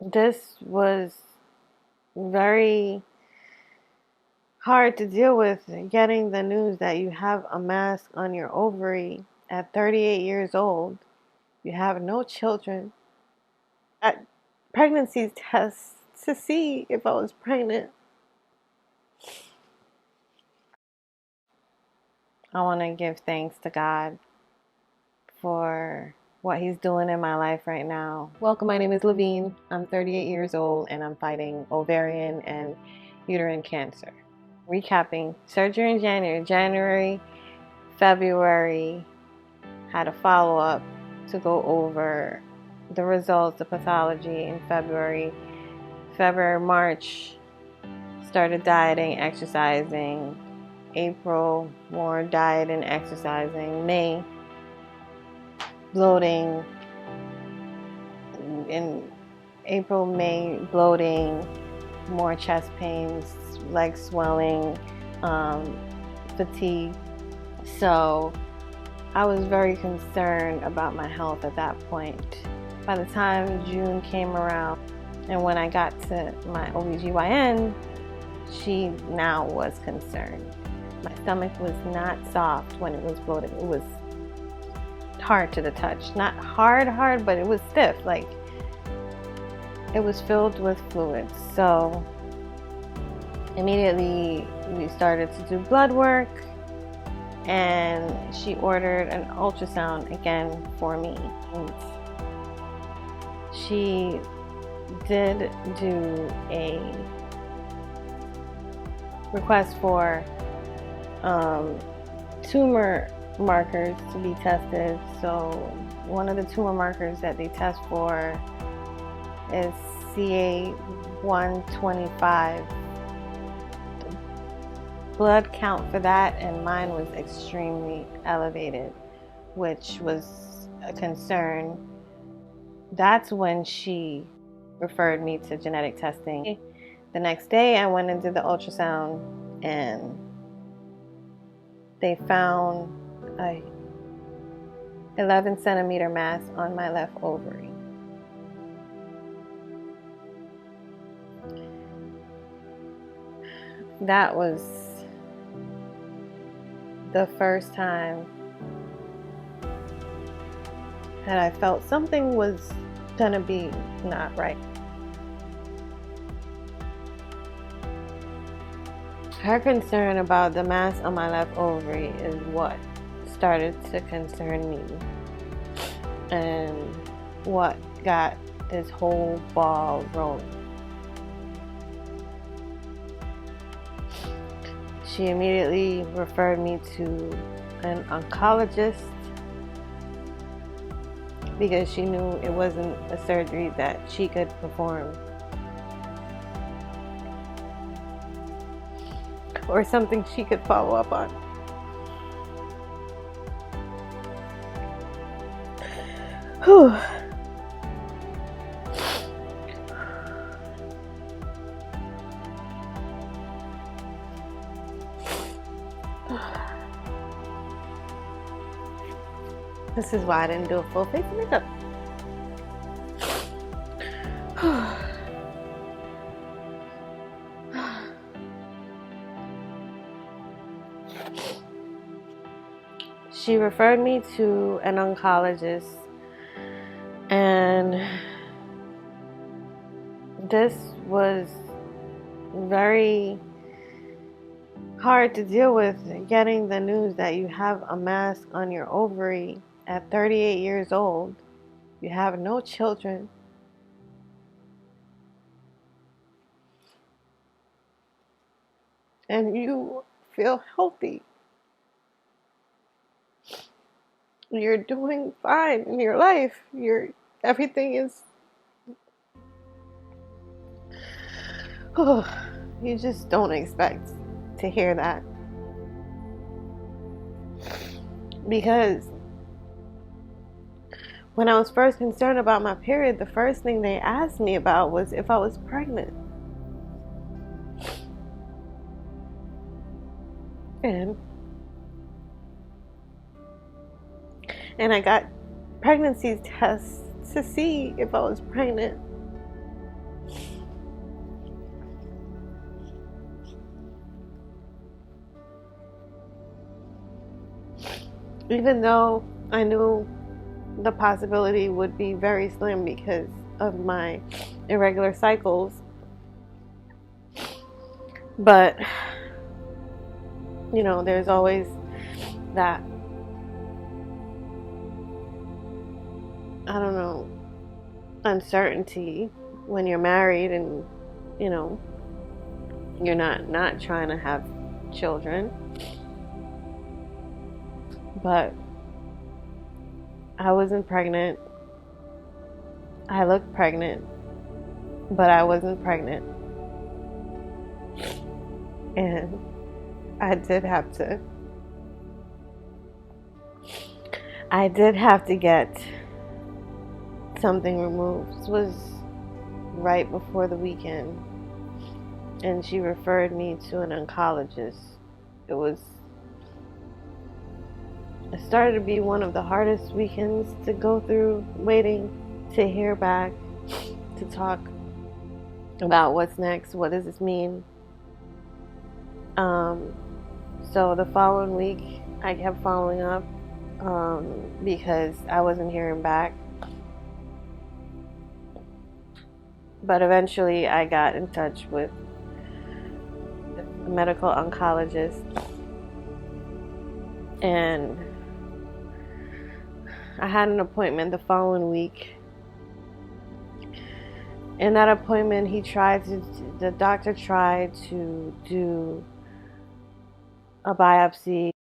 This was very hard to deal with, getting the news that you have a mass on your ovary at 38 years old. You have no children. At pregnancy tests to see if I was pregnant. I want to give thanks to God for what He's doing in my life right now. Welcome, my name is Levine. I'm 38 years old and I'm fighting ovarian and uterine cancer. Recapping: surgery in January, February, had a follow-up to go over the results, the pathology in February, March, started dieting, exercising. April, more diet and exercising. May, bloating. In April, May, bloating, more chest pains, leg swelling, fatigue. So I was very concerned about my health at that point. By the time June came around, and when I got to my OBGYN, she now was concerned. My stomach was not soft when it was bloated. It was hard to the touch. Not hard, but it was stiff. Like, it was filled with fluids. So immediately we started to do blood work, and she ordered an ultrasound again for me. And she did do a request for tumor markers to be tested. So one of the tumor markers that they test for is CA-125. The blood count for that and mine was extremely elevated, which was a concern. That's when she referred me to genetic testing. The next day I went and did the ultrasound, and they found a 11 centimeter mass on my left ovary. That was the first time that I felt something was gonna be not right. Her concern about the mass on my left ovary is what started to concern me, and what got this whole ball rolling. She immediately referred me to an oncologist because she knew it wasn't a surgery that she could perform, or something she could follow up on. Whew. This is why I didn't do a full face of makeup. She referred me to an oncologist, and this was very hard to deal with, getting the news that you have a mass on your ovary at 38 years old. You have no children. And you feel healthy. You're doing fine in your life. Everything is, you just don't expect to hear that. Because when I was first concerned about my period, the first thing they asked me about was if I was pregnant. And I got pregnancy tests to see if I was pregnant. Even though I knew the possibility would be very slim because of my irregular cycles, but there's always that, I don't know, uncertainty when you're married and you're not trying to have children. But I wasn't pregnant. I looked pregnant, but I wasn't pregnant. And I did have to get something removed. This was right before the weekend, and she referred me to an oncologist. It started to be one of the hardest weekends to go through, waiting to hear back, to talk about what's next, what does this mean. So the following week, I kept following up because I wasn't hearing back. But eventually, I got in touch with a medical oncologist, and I had an appointment the following week. In that appointment, the doctor tried to do a biopsy